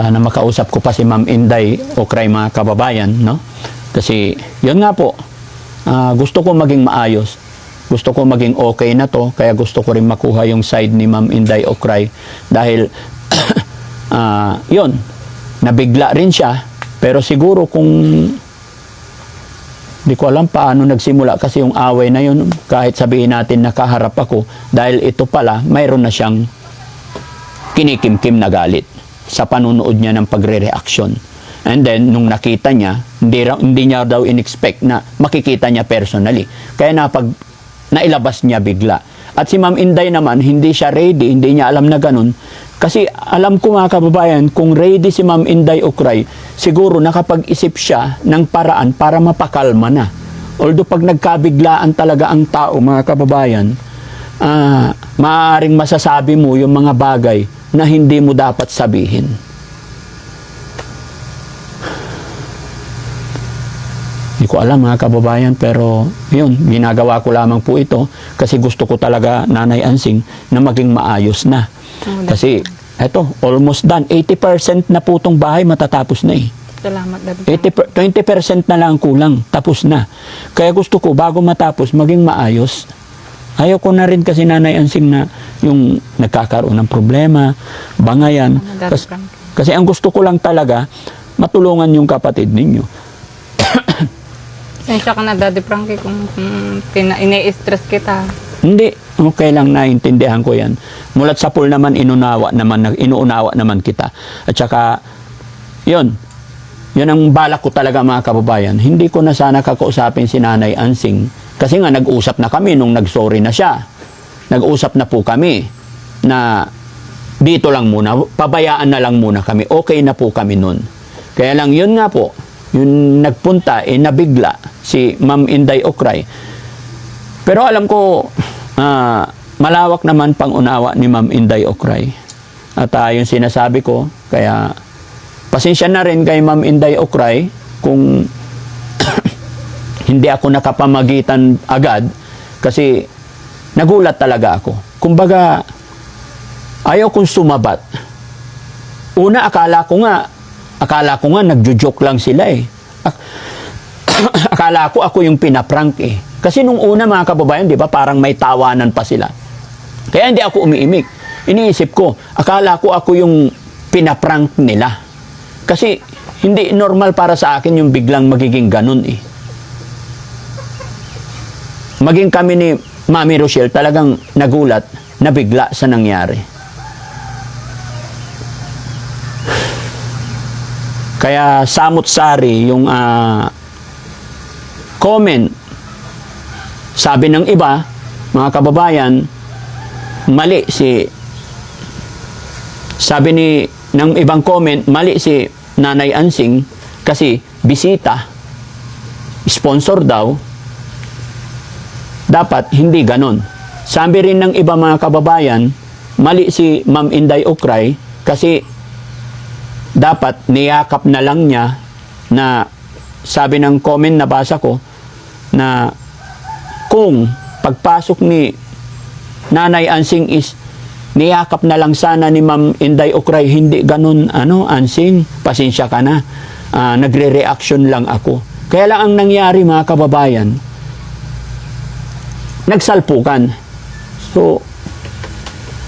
Sana makausap ko pa si Ma'am Inday Okray, mga kababayan, no? Kasi, yun nga po, gusto ko maging maayos. Gusto ko maging okay na to, kaya gusto ko rin makuha yung side ni Ma'am Inday Okray. Dahil, yun, nabigla rin siya. Pero siguro kung, di ko alam paano nagsimula kasi yung away na yun, kahit sabihin natin nakaharap ako, dahil ito pala, mayroon na siyang kinikimkim na galit sa panunood niya ng pagre-reaction. And then, nung nakita niya, hindi niya daw in-expect na makikita niya personally. Kaya nailabas niya bigla. At si Ma'am Inday naman, hindi siya ready, hindi niya alam na ganun. Kasi alam ko, mga kababayan, kung ready si Ma'am Inday Okray, siguro nakapag-isip siya ng paraan para mapakalma na. Although pag nagkabiglaan talaga ang tao, mga kababayan, maaaring masasabi mo yung mga bagay na hindi mo dapat sabihin. Hindi ko alam, mga kababayan, pero yun, ginagawa ko lamang po ito kasi gusto ko talaga, Nanay Ansing, na maging maayos na. Kasi, eto, almost done. 80% na po itong bahay matatapos na eh. Salamat, Daddy. 20% na lang kulang, tapos na. Kaya gusto ko, bago matapos, maging maayos. Ayaw ko na rin kasi, Nanay Ansing, na yung nagkakaroon ng problema, bangayan. Kasi ang gusto ko lang talaga, matulungan yung kapatid ninyo. Sensya ka na, Daddy Frankie, kung ine-stress kita. Hindi, okay lang, naintindihan ko yan. Mulat sa pool naman, inuunawa naman kita. At saka, yun ang balak ko talaga, mga kababayan. Hindi ko na sana kakausapin si Nanay Ansing. Kasi nga, nag-usap na kami nung nag-sorry na siya. Nag-usap na po kami na dito lang muna, pabayaan na lang muna kami. Okay na po kami nun. Kaya lang, yun nga po, yung nagpunta, nabigla si Ma'am Inday Okray. Pero alam ko, malawak naman pang-unawa ni Ma'am Inday Okray. At yung sinasabi ko, kaya pasensya na rin kay Ma'am Inday Okray kung hindi ako nakapamagitan agad kasi nagulat talaga ako. Kumbaga, ayaw kong sumabat. Una, akala ko nga nagjo-joke lang sila eh. Akala ko ako yung pinaprank eh. Kasi nung una, mga kababayan, di ba, parang may tawanan pa sila. Kaya hindi ako umiimik. Iniisip ko, akala ko ako yung pinaprank nila. Kasi hindi normal para sa akin yung biglang magiging ganun eh. Maging kami ni Mami Rochelle talagang nagulat, nabigla sa nangyari. Kaya samot-sari yung comment. Sabi ng iba, mga kababayan, mali ng ibang comment, mali si Nanay Ansing kasi bisita, sponsor daw. Dapat hindi ganon. Sabi rin ng iba, mga kababayan, mali si Ma'am Inday Okray kasi dapat niyakap na lang niya na sabi ng comment na basa ko na kung pagpasok ni Nanay Ansing is niyakap na lang sana ni Ma'am Inday Okray, hindi ganun, Ansing, pasensya ka na, nagre-reaction lang ako. Kaya lang ang nangyari, mga kababayan, nagsalpukan. So,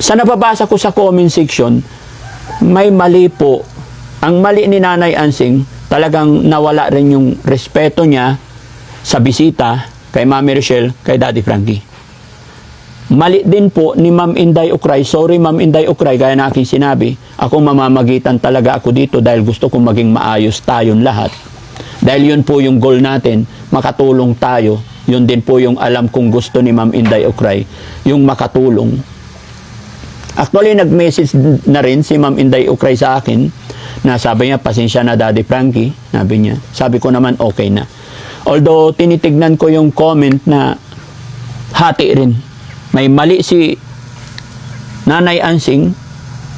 sa nababasa ko sa comment section, may mali po. Ang mali ni Nanay Ansing, talagang nawala rin yung respeto niya sa bisita kay Mami Rochelle, kay Daddy Frankie. Mali din po ni Ma'am Inday Okray. Sorry, Ma'am Inday Okray, gaya na aking sinabi, ako mamamagitan talaga ako dito dahil gusto kong maging maayos tayong lahat. Dahil yun po yung goal natin, makatulong tayo. Yun din po yung alam kong gusto ni Ma'am Inday Okray, yung makatulong. Actually, nag-message na rin si Ma'am Inday Okray sa akin na sabi niya, pasensya na Daddy Frankie, sabi niya. Sabi ko naman, okay na. Although, tinitignan ko yung comment na hati rin. May mali si Nanay Ansing,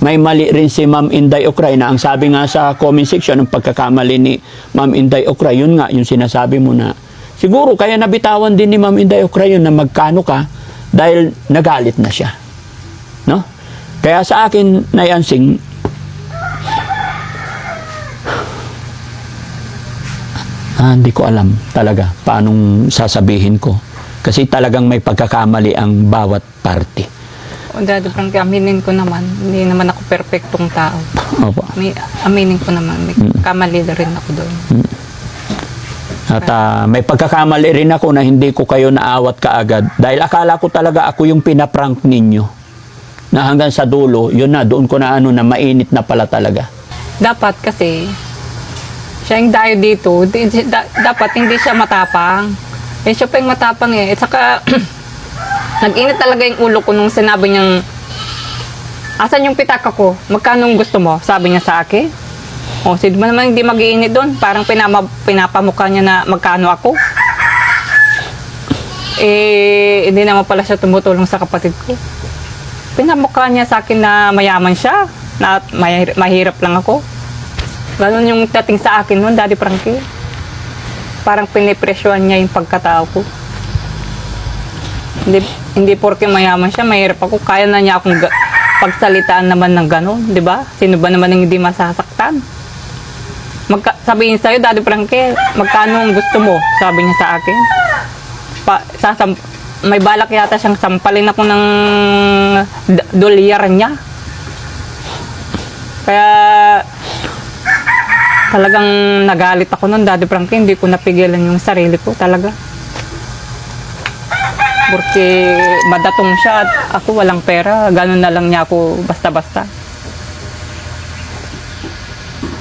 may mali rin si Ma'am Inday Okray na ang sabi nga sa comment section, ng pagkakamali ni Ma'am Inday Okray, yun nga, yung sinasabi mo na, siguro, kaya nabitawan din ni Ma'am Inday Okray yun na magkano ka dahil nagalit na siya. No? Kaya sa akin, Nay Ansing, Hindi ko alam talaga paanong sasabihin ko. Kasi talagang may pagkakamali ang bawat party. O Daddy Frankie, aminin ko naman, hindi naman ako perfectong tao. Opo. Aminin ko naman, may kamali na rin ako doon. At may pagkakamali rin ako na hindi ko kayo naawat kaagad. Dahil akala ko talaga ako yung pinaprank ninyo. Na hanggang sa dulo, yun na, doon ko na na mainit na pala talaga. Dapat kasi, siya yung dayo dito, dapat hindi siya matapang. Eh, siya pa yung matapang eh. At saka, nag-init talaga yung ulo ko nung sinabi niyang, asan yung pitaka ko? Magkano gusto mo? Sabi niya sa akin. O, sino ba naman hindi mag-iinit doon? Parang pinapamukha niya na magkano ako. Eh, hindi naman pala siya tumutulong sa kapatid ko. Pinamukha niya sa akin na mayaman siya, na mahirap lang ako. Ganon yung dating sa akin noon, Daddy Frankie. Parang pinipresyohan niya yung pagkatao ko. Hindi porke mayaman siya, mahirap ako. Kaya na niya akong pagsalitaan naman ng gano'n, di ba? Sino ba naman yung hindi masasaktan? Sabihin sa'yo, Daddy Frankie, magkano ang gusto mo? Sabi niya sa akin. May balak yata siyang sampalin ako ng dolyar niya. Kaya talagang nagalit ako noon, Daddy Frankie. Hindi ko napigilan yung sarili ko talaga. Porque madatong siya at ako walang pera. Ganun na lang niya ako basta-basta.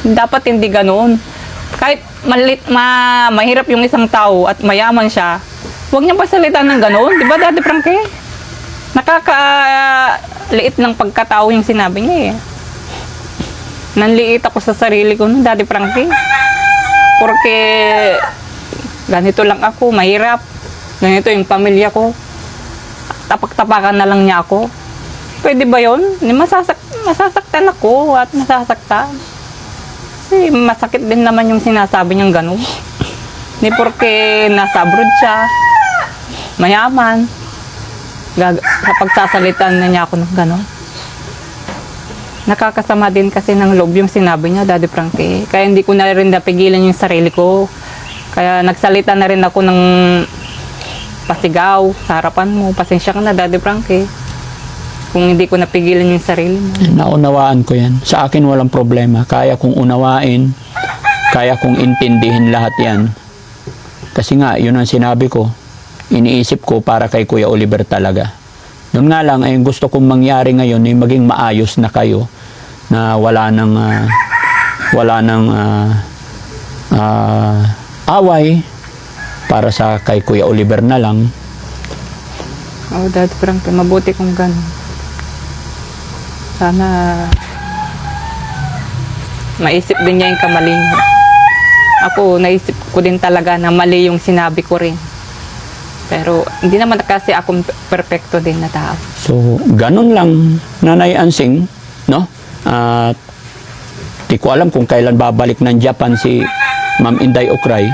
Dapat hindi ganoon. Kahit mahirap yung isang tao at mayaman siya, huwag niyang pasalitan ng ganoon. Di ba, Daddy Frankie? Nakakaliit ng pagkatao yung sinabi niya eh. Nanliit ako sa sarili ko nun, Daddy Frankie. Porque ganito lang ako, mahirap. Ganito yung pamilya ko. Tapak-tapakan na lang niya ako. Pwede ba yun? Masasaktan ako at masasaktan. Kasi masakit din naman yung sinasabi niyang gano'n. Hindi porque nasa abroad siya, mayaman. Pagsasalitan na niya ako ng gano'n. Nakakasama din kasi ng loob yung sinabi niya, Daddy Frankie. Kaya hindi ko na rin napigilan yung sarili ko. Kaya nagsalita na rin ako ng pasigaw sa harapan mo. Pasensya ka na, Daddy Frankie. Kung hindi ko napigilan yung sarili mo. Naunawaan ko yan. Sa akin walang problema. Kaya kong unawain. Kaya kong intindihin lahat yan. Kasi nga, yun ang sinabi ko. Iniisip ko para kay Kuya Oliver talaga. Yun nga lang, ay gusto kong mangyari ngayon ay maging maayos na kayo na wala nang away para sa kay Kuya Oliver na lang. Oh, Daddy Frankie, mabuti kung gano'n. Sana maisip din niya yung kamali niya. Ako, naisip ko din talaga na mali yung sinabi ko rin. Pero hindi naman kasi akong perfecto din na tao. So, ganun lang, Nanay Ansing, no? At di ko alam kung kailan babalik ng Japan si Ma'am Inday Okray.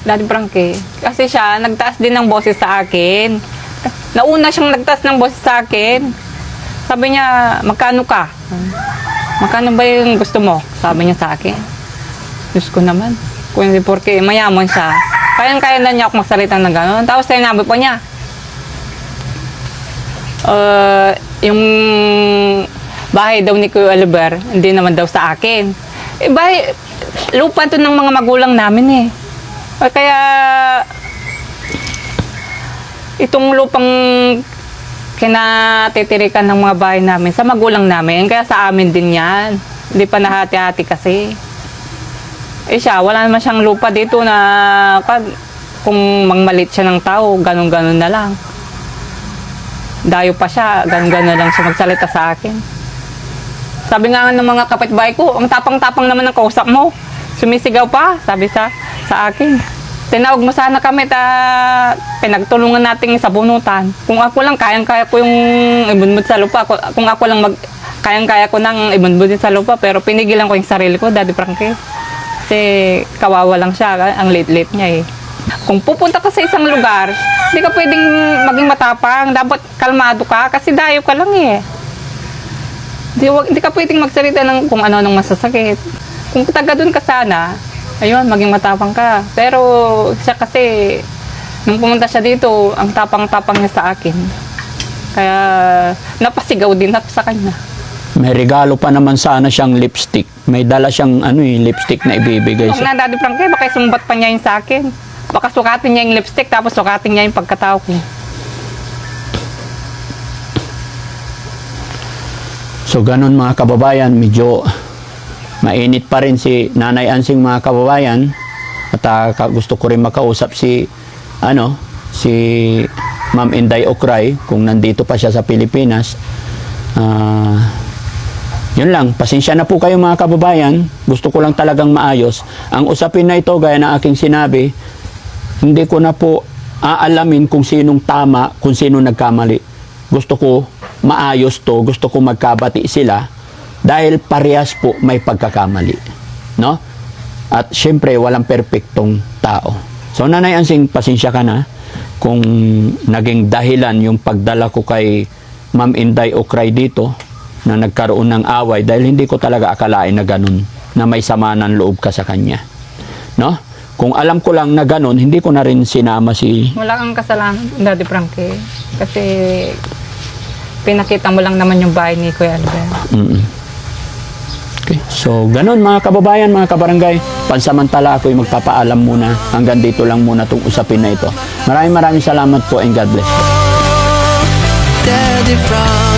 Daddy Frankie, kasi siya, nagtaas din ng boses sa akin. Nauna siyang nagtaas ng boses sa akin. Sabi niya, magkano ka? Magkano ba yung gusto mo? Sabi niya sa akin. Diyos ko naman. Kung hindi porque mayaman siya. Kayang-kaya na niya ako magsalita ng gano'n. Tapos sinabi pa niya, yung bahay daw ni Kuya Oliver, hindi naman daw sa akin. Eh, bahay, lupa to ng mga magulang namin eh. Kaya, itong lupang kinatitirikan ng mga bahay namin, sa magulang namin, kaya sa amin din yan. Hindi pa nahati-hati kasi. Eh siya, wala naman siyang lupa dito na kung mangmalit siya ng tao, ganun-ganun na lang. Dayo pa siya, ganun-ganun na lang siya magsalita sa akin. Sabi nga ng mga kapitbahay ko, ang tapang-tapang naman ng kausap mo. Sumisigaw pa, sabi sa akin. Tinawag mo sana kami, pinagtulungan natin sa bunutan. Kung ako lang, kayang-kaya ko yung ibunbud sa lupa. Kung ako lang kayang-kaya ko nang ibunbud sa lupa, pero pinigilan ko yung sarili ko, Daddy Frankie. Kasi kawawa lang siya, ang late-late niya eh. Kung pupunta ka sa isang lugar, hindi ka pwedeng maging matapang. Dapat kalmado ka kasi dayo ka lang eh. Hindi ka pwedeng magsalita ng kung ano-anong masasakit. Kung taga doon ka sana, ayun, maging matapang ka. Pero siya kasi, nung pumunta siya dito, ang tapang-tapang niya sa akin. Kaya napasigaw din ako sa kanya. May regalo pa naman sana siyang lipstick. May dala siyang lipstick na ibibigay Huwag sa... na, Daddy Frankie, baka sumbat pa niya yun sa akin. Baka sukatin niya yung lipstick, tapos sukatin niya yung pagkatao ko. So ganun mga kababayan, medyo mainit pa rin si Nanay Ansing mga kababayan. At gusto ko rin makausap si Ma'am Inday Okray kung nandito pa siya sa Pilipinas. Yun lang, pasensya na po kayo mga kababayan. Gusto ko lang talagang maayos. Ang usapin na ito, gaya ng aking sinabi, hindi ko na po aalamin kung sinong tama, kung sino nagkamali. Gusto ko maayos to, gusto ko magkabati sila dahil parehas po may pagkakamali. No? At syempre, walang perpektong tao. So Nanay Ansing, pasensya ka na kung naging dahilan yung pagdala ko kay Ma'am Inday Okray dito na nagkaroon ng away dahil hindi ko talaga akalain na ganun, na may sama ng loob ka sa kanya. No? Kung alam ko lang na ganun, hindi ko na rin sinama si... Wala kang kasalanan, Daddy Frankie. Kasi pinakita mo lang naman yung bahay ni Kuya Albert. Okay. So, ganun mga kababayan, mga kabarangay. Pansamantala ako'y magpapaalam muna. Hanggang dito lang muna itong usapin na ito. Maraming salamat po and God bless. Daddy Frankie.